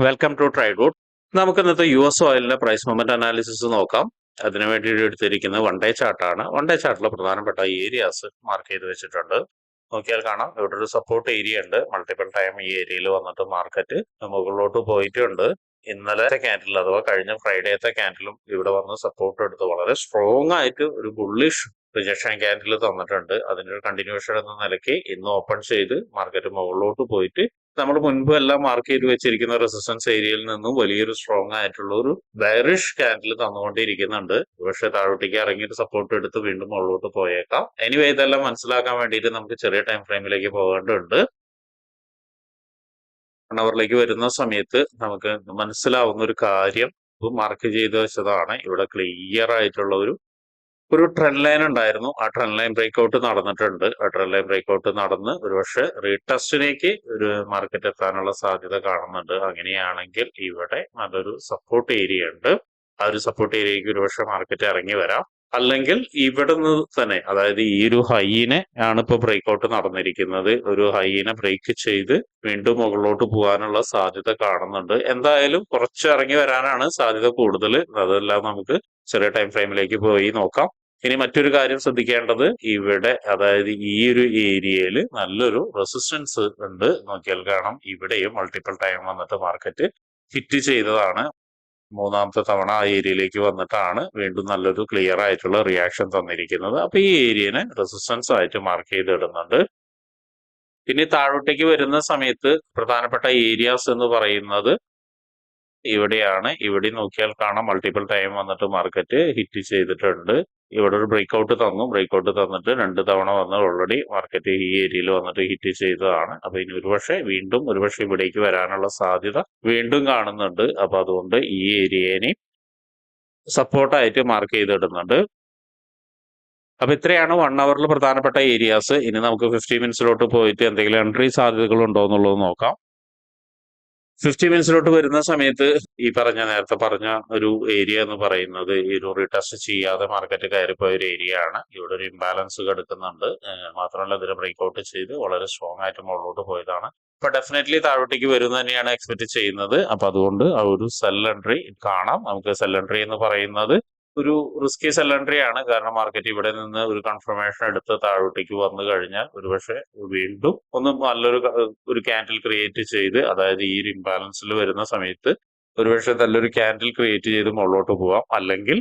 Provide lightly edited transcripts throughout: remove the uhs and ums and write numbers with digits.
Welcome to ട്രൈഡ്വുഡ്. നമുക്ക് ഇന്നത്തെ യു എസ് ഓയിലിന്റെ പ്രൈസ് മൊമെന്റ് അനാലിസിസ് നോക്കാം. അതിനു വേണ്ടിയിട്ട് എടുത്തിരിക്കുന്നത് വൺ ഡേ ചാർട്ടാണ്. വൺ ഡേ ചാർട്ടിൽ പ്രധാനപ്പെട്ട ഏരിയാസ് മാർക്ക് ചെയ്ത് വെച്ചിട്ടുണ്ട്. നോക്കിയാൽ കാണാം, ഇവിടെ ഒരു സപ്പോർട്ട് ഏരിയ ഉണ്ട്. മൾട്ടിപ്പിൾ ടൈം ഈ ഏരിയയിൽ വന്നിട്ട് മാർക്കറ്റ് മുകളിലോട്ട് പോയിട്ടുണ്ട്. ഇന്നലത്തെ ക്യാൻഡിൽ അഥവാ കഴിഞ്ഞ ഫ്രൈഡേത്തെ ക്യാൻഡിലും ഇവിടെ വന്ന് സപ്പോർട്ട് എടുത്ത് വളരെ സ്ട്രോങ് ആയിട്ട് ഒരു ബുള്ളിഷ് റിജക്ഷൻ ക്യാൻഡിൽ തന്നിട്ടുണ്ട്. അതിന്റെ ഒരു കണ്ടിന്യൂഷൻ എന്ന നിലയ്ക്ക് ഇന്ന് ഓപ്പൺ ചെയ്ത് മാർക്കറ്റ് മുകളിലോട്ട് പോയിട്ട് നമ്മൾ മുൻപ് എല്ലാം മാർക്ക് ചെയ്ത് വെച്ചിരിക്കുന്ന റെസിസ്റ്റൻസ് ഏരിയയിൽ നിന്നും വലിയൊരു സ്ട്രോങ് ആയിട്ടുള്ള ഒരു ബെയറിഷ് ക്യാൻഡിൽ തന്നുകൊണ്ടിരിക്കുന്നുണ്ട്. പക്ഷെ താഴോട്ടേക്ക് ഇറങ്ങിയിട്ട് സപ്പോർട്ട് എടുത്ത് വീണ്ടും മുകളിലോട്ട് പോയേക്കാം. എനിവേ ഇതെല്ലാം മനസ്സിലാക്കാൻ വേണ്ടിയിട്ട് നമുക്ക് ചെറിയ ടൈം ഫ്രെയിമിലേക്ക് പോകേണ്ടതുണ്ട്. 1 അവറിലേക്ക് വരുന്ന സമയത്ത് നമുക്ക് മനസ്സിലാവുന്ന ഒരു കാര്യം മാർക്ക് ചെയ്ത് വെച്ചതാണ്. ഇവിടെ ക്ലിയർ ആയിട്ടുള്ള ഒരു ട്രെൻഡ് ലൈൻ ഉണ്ടായിരുന്നു. ആ ട്രെൻഡ് ലൈൻ ബ്രേക്ക്ഔട്ട് നടന്നിട്ടുണ്ട്. ആ ട്രെൻഡ് ലൈൻ ബ്രേക്ക്ഔട്ട് നടന്ന് ഒരുപക്ഷെ റീടെസ്റ്റിലേക്ക് ഒരു മാർക്കറ്റ് എത്താനുള്ള സാധ്യത കാണുന്നുണ്ട്. അങ്ങനെയാണെങ്കിൽ ഇവിടെ നല്ലൊരു സപ്പോർട്ട് ഏരിയ ഉണ്ട്. ആ ഒരു സപ്പോർട്ട് ഏരിയക്ക് ഒരുപക്ഷെ മാർക്കറ്റ് ഇറങ്ങി വരാം. അല്ലെങ്കിൽ ഇവിടെ നിന്ന് തന്നെ, അതായത് ഈ ഒരു ഹൈനെ ആണ് ഇപ്പൊ ബ്രേക്ക്ഔട്ട് നടന്നിരിക്കുന്നത്. ഒരു ഹൈനെ ബ്രേക്ക് ചെയ്ത് വീണ്ടും മുകളിലോട്ട് പോകാനുള്ള സാധ്യത കാണുന്നുണ്ട്. എന്തായാലും കുറച്ച് ഇറങ്ങി വരാനാണ് സാധ്യത കൂടുതൽ. അതെല്ലാം നമുക്ക് ചെറിയ ടൈം ഫ്രെയിമിലേക്ക് പോയി നോക്കാം. ഇനി മറ്റൊരു കാര്യം ശ്രദ്ധിക്കേണ്ടത്, ഇവിടെ അതായത് ഈ ഒരു ഏരിയയിൽ നല്ലൊരു റെസിസ്റ്റൻസ് ഉണ്ട്. നോക്കിയാൽ കാണാം, ഇവിടെയും മൾട്ടിപ്പിൾ ടൈം വന്നിട്ട് മാർക്കറ്റ് ഹിറ്റ് ചെയ്തതാണ്. മൂന്നാമത്തെ തവണ ആ ഏരിയയിലേക്ക് വന്നിട്ടാണ് വീണ്ടും നല്ലൊരു ക്ലിയർ ആയിട്ടുള്ള റിയാക്ഷൻ തന്നിരിക്കുന്നത്. അപ്പൊ ഈ ഏരിയനെ റെസിസ്റ്റൻസ് ആയിട്ട് മാർക്ക് ചെയ്തിടുന്നുണ്ട്. ഇനി താഴോട്ടേക്ക് വരുന്ന സമയത്ത് പ്രധാനപ്പെട്ട ഏരിയാസ് എന്ന് പറയുന്നത് ഇവിടെയാണ്. ഇവിടെ നോക്കിയാൽ കാണാം, മൾട്ടിപ്പിൾ ടൈം വന്നിട്ട് മാർക്കറ്റ് ഹിറ്റ് ചെയ്തിട്ടുണ്ട്. ഇവിടെ ഒരു ബ്രേക്ക്ഔട്ട് തന്നു. ബ്രേക്ക്ഔട്ട് തന്നിട്ട് 2 തവണ വന്ന് ഓൾറെഡി മാർക്കറ്റ് ഈ ഏരിയയിൽ വന്നിട്ട് ഹിറ്റ് ചെയ്തതാണ്. അപ്പൊ ഇനി ഒരുപക്ഷെ ഇവിടേക്ക് വരാനുള്ള സാധ്യത വീണ്ടും കാണുന്നുണ്ട്. അപ്പൊ അതുകൊണ്ട് ഈ ഏരിയനെ സപ്പോർട്ടായിട്ട് മാർക്ക് ചെയ്തിടുന്നുണ്ട്. അപ്പൊ ഇത്രയാണ് 1 അവറിൽ പ്രധാനപ്പെട്ട ഏരിയാസ്. ഇനി നമുക്ക് 50 മിനിറ്റ്സിലോട്ട് പോയിട്ട് എന്തെങ്കിലും എൻട്രി സാധ്യതകൾ ഉണ്ടോ എന്നുള്ളത് നോക്കാം. 50 മിനിറ്റ്സിലോട്ട് വരുന്ന സമയത്ത് നേരത്തെ പറഞ്ഞ ഒരു ഏരിയ എന്ന് പറയുന്നത് ഈ ഒരു റീടെസ്റ്റ് ചെയ്യാതെ മാർക്കറ്റ് കയറിപ്പോയ ഒരു ഏരിയ ആണ്. ഇവിടെ ഒരു ഇംബാലൻസ് കിടക്കുന്നുണ്ട്. മാത്രമല്ല ഇതിനെ ബ്രേക്ക്ഔട്ട് ചെയ്ത് വളരെ സ്ട്രോങ് ആയിട്ട് മുകളിലോട്ട് പോയതാണ്. അപ്പൊ ഡെഫിനറ്റ്ലി താഴോട്ടേക്ക് വരും തന്നെയാണ് എക്സ്പെക്ട് ചെയ്യുന്നത്. അപ്പൊ അതുകൊണ്ട് ആ ഒരു സെൽ എൻട്രി കാണാം. നമുക്ക് സെൽ എൻട്രി എന്ന് പറയുന്നത് ഒരു റിസ്കി സെൽ എൻട്രി ആണ്. കാരണം മാർക്കറ്റ് ഇവിടെ നിന്ന് ഒരു കൺഫർമേഷൻ എടുത്ത് താഴോട്ടേക്ക് വന്നു കഴിഞ്ഞാൽ ഒരുപക്ഷെ വീണ്ടും ഒന്ന് ഒരു ക്യാൻഡിൽ ക്രിയേറ്റ് ചെയ്ത്, അതായത് ഈ ഒരു ഇംബാലൻസിൽ വരുന്ന സമയത്ത് ഒരുപക്ഷെ നല്ലൊരു ക്യാൻഡിൽ ക്രിയേറ്റ് ചെയ്ത് മുകളിലോട്ട് പോവാം. അല്ലെങ്കിൽ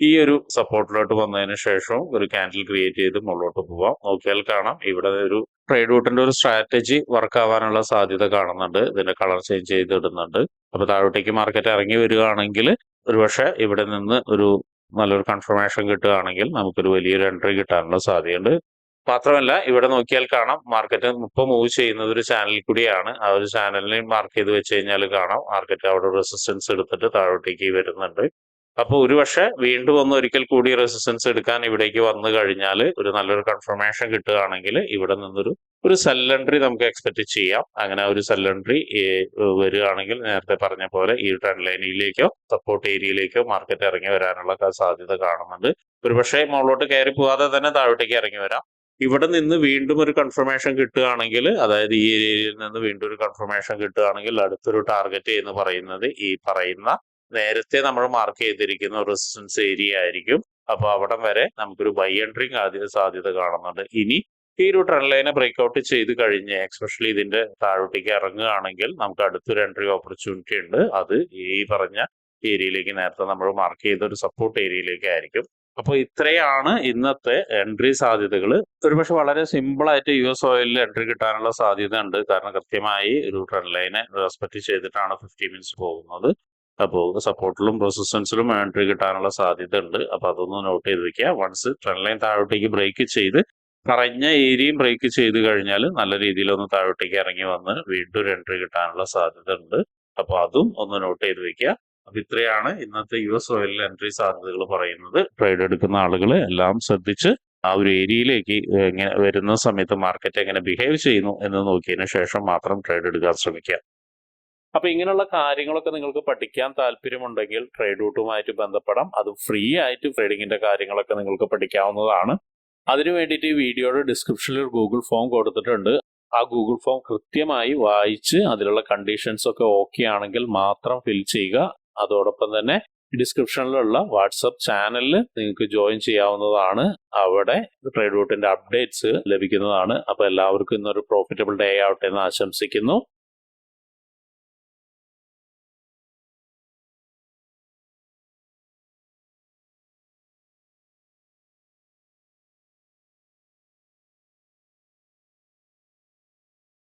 ഈ ഒരു സപ്പോർട്ടിലോട്ട് വന്നതിന് ശേഷവും ഒരു ക്യാൻഡിൽ ക്രിയേറ്റ് ചെയ്ത് മുകളിലോട്ട് പോവാം. നോക്കിയാൽ കാണാം, ഇവിടെ ഒരു ട്രേഡ് റൂട്ടിന്റെ ഒരു സ്ട്രാറ്റജി വർക്ക് ആവാനുള്ള സാധ്യത കാണുന്നുണ്ട്. ഇതിന്റെ കളർ ചേഞ്ച് ചെയ്തിടുന്നുണ്ട്. അപ്പൊ താഴോട്ടേക്ക് മാർക്കറ്റ് ഇറങ്ങി വരികയാണെങ്കിൽ ഒരുപക്ഷെ ഇവിടെ നിന്ന് ഒരു നല്ലൊരു കൺഫർമേഷൻ കിട്ടുകയാണെങ്കിൽ നമുക്കൊരു വലിയൊരു എൻട്രി കിട്ടാനുള്ള സാധ്യതയുണ്ട്. മാത്രമല്ല ഇവിടെ നോക്കിയാൽ കാണാം, മാർക്കറ്റ് ഇപ്പൊ മൂവ് ചെയ്യുന്നത് ഒരു ചാനലിൽ കൂടിയാണ്. ആ ഒരു ചാനലിനെ മാർക്ക് ചെയ്ത് വെച്ച് കഴിഞ്ഞാൽ കാണാം മാർക്കറ്റ് അവിടെ റെസിസ്റ്റൻസ് എടുത്തിട്ട് താഴോട്ടേക്ക് വരുന്നുണ്ട്. അപ്പൊ ഒരുപക്ഷെ വീണ്ടും ഒരിക്കൽ കൂടി റെസിസ്റ്റൻസ് എടുക്കാൻ ഇവിടേക്ക് വന്നു കഴിഞ്ഞാൽ ഒരു നല്ലൊരു കൺഫർമേഷൻ കിട്ടുകയാണെങ്കിൽ ഇവിടെ ഒരു സെൽ എൻട്രി നമുക്ക് എക്സ്പെക്ട് ചെയ്യാം. അങ്ങനെ ഒരു സെൽ എൻട്രി വരികയാണെങ്കിൽ നേരത്തെ പറഞ്ഞ പോലെ ഈ ട്രെൻഡ് ലൈനിലേക്കോ സപ്പോർട്ട് ഏരിയയിലേക്കോ മാർക്കറ്റ് ഇറങ്ങി വരാനുള്ള സാധ്യത കാണുന്നുണ്ട്. ഒരുപക്ഷെ മുകളിലോട്ട് കയറി പോകാതെ തന്നെ താഴോട്ടേക്ക് ഇറങ്ങി വരാം. ഇവിടെ നിന്ന് വീണ്ടും ഒരു കൺഫർമേഷൻ കിട്ടുകയാണെങ്കിൽ, അതായത് ഈ ഏരിയയിൽ നിന്ന് വീണ്ടും ഒരു കൺഫർമേഷൻ കിട്ടുകയാണെങ്കിൽ അടുത്തൊരു ടാർഗറ്റ് എന്ന് പറയുന്നത് ഈ പറയുന്ന നേരത്തെ നമ്മൾ മാർക്ക് ചെയ്തിരിക്കുന്ന റെസിസ്റ്റൻസ് ഏരിയ ആയിരിക്കും. അപ്പൊ അവിടം വരെ നമുക്കൊരു ബൈ എൻട്രിങ് സാധ്യത കാണുന്നുണ്ട്. ഇനി ഈ ഒരു ട്രെൻഡ് ലൈനെ ബ്രേക്ക്ഔട്ട് ചെയ്ത് കഴിഞ്ഞ് എക്സ്പെഷ്യലി ഇതിന്റെ താഴോട്ടേക്ക് ഇറങ്ങുകയാണെങ്കിൽ നമുക്ക് അടുത്തൊരു എൻട്രി ഓപ്പർച്യൂണിറ്റി ഉണ്ട്. അത് ഈ പറഞ്ഞ ഏരിയയിലേക്ക്, നേരത്തെ നമ്മൾ മാർക്ക് ചെയ്ത ഒരു സപ്പോർട്ട് ഏരിയയിലേക്ക് ആയിരിക്കും. അപ്പൊ ഇത്രയാണ് ഇന്നത്തെ എൻട്രി സാധ്യതകൾ. ഒരുപക്ഷെ വളരെ സിമ്പിൾ ആയിട്ട് യു എസ് ഓയിലിൽ എൻട്രി കിട്ടാനുള്ള സാധ്യത ഉണ്ട്. കാരണം കൃത്യമായി ഒരു ട്രെൻഡ് ലൈനെ റെസ്പെക്ട് ചെയ്തിട്ടാണ് 50 മിനിറ്റ്സ് പോകുന്നത്. അപ്പോൾ സപ്പോർട്ടിലും റെസിസ്റ്റൻസിലും എൻട്രി കിട്ടാനുള്ള സാധ്യത ഉണ്ട്. അപ്പൊ അതൊന്ന് നോട്ട് ചെയ്ത് വെക്കുക. വൺസ് ട്രെൻഡ് ലൈൻ താഴോട്ടേക്ക് ബ്രേക്ക് ചെയ്ത് പറഞ്ഞ ഏരിയയും ബ്രേക്ക് ചെയ്ത് കഴിഞ്ഞാൽ നല്ല രീതിയിൽ ഒന്ന് താഴോട്ടേക്ക് ഇറങ്ങി വന്ന് വീണ്ടും ഒരു എൻട്രി കിട്ടാനുള്ള സാധ്യത ഉണ്ട്. അപ്പൊ അതും ഒന്ന് നോട്ട് ചെയ്ത് വെക്കുക. അപ്പൊ ഇത്രയാണ് ഇന്നത്തെ യു എസ് ഓയിലിൽ എൻട്രി സാധ്യതകൾ പറയുന്നത്. ട്രേഡ് എടുക്കുന്ന ആളുകൾ എല്ലാം ശ്രദ്ധിച്ച് ആ ഒരു ഏരിയയിലേക്ക് എങ്ങനെ വരുന്ന സമയത്ത് മാർക്കറ്റ് എങ്ങനെ ബിഹേവ് ചെയ്യുന്നു എന്ന് നോക്കിയതിനു ശേഷം മാത്രം ട്രേഡ് എടുക്കാൻ ശ്രമിക്കുക. അപ്പൊ ഇങ്ങനെയുള്ള കാര്യങ്ങളൊക്കെ നിങ്ങൾക്ക് പഠിക്കാൻ താല്പര്യമുണ്ടെങ്കിൽ ട്രേഡ് റൂട്ടുമായിട്ട് ബന്ധപ്പെടാം. അത് ഫ്രീ ആയിട്ട് ട്രേഡിങ്ങിന്റെ കാര്യങ്ങളൊക്കെ നിങ്ങൾക്ക് പഠിക്കാവുന്നതാണ്. അതിനു വേണ്ടിയിട്ട് ഈ വീഡിയോയുടെ ഡിസ്ക്രിപ്ഷനിൽ ഒരു ഗൂഗിൾ ഫോം കൊടുത്തിട്ടുണ്ട്. ആ ഗൂഗിൾ ഫോം കൃത്യമായി വായിച്ച് അതിലുള്ള കണ്ടീഷൻസ് ഒക്കെ ഓക്കെ ആണെങ്കിൽ മാത്രം ഫിൽ ചെയ്യുക. അതോടൊപ്പം തന്നെ ഡിസ്ക്രിപ്ഷനിലുള്ള വാട്സപ്പ് ചാനലിൽ നിങ്ങൾക്ക് ജോയിൻ ചെയ്യാവുന്നതാണ്. അവിടെ ട്രേഡ് റൂട്ടിന്റെ അപ്ഡേറ്റ്സ് ലഭിക്കുന്നതാണ്. അപ്പോൾ എല്ലാവർക്കും ഇന്നൊരു പ്രോഫിറ്റബിൾ ഡേ ആവട്ടെ എന്ന് ആശംസിക്കുന്നു.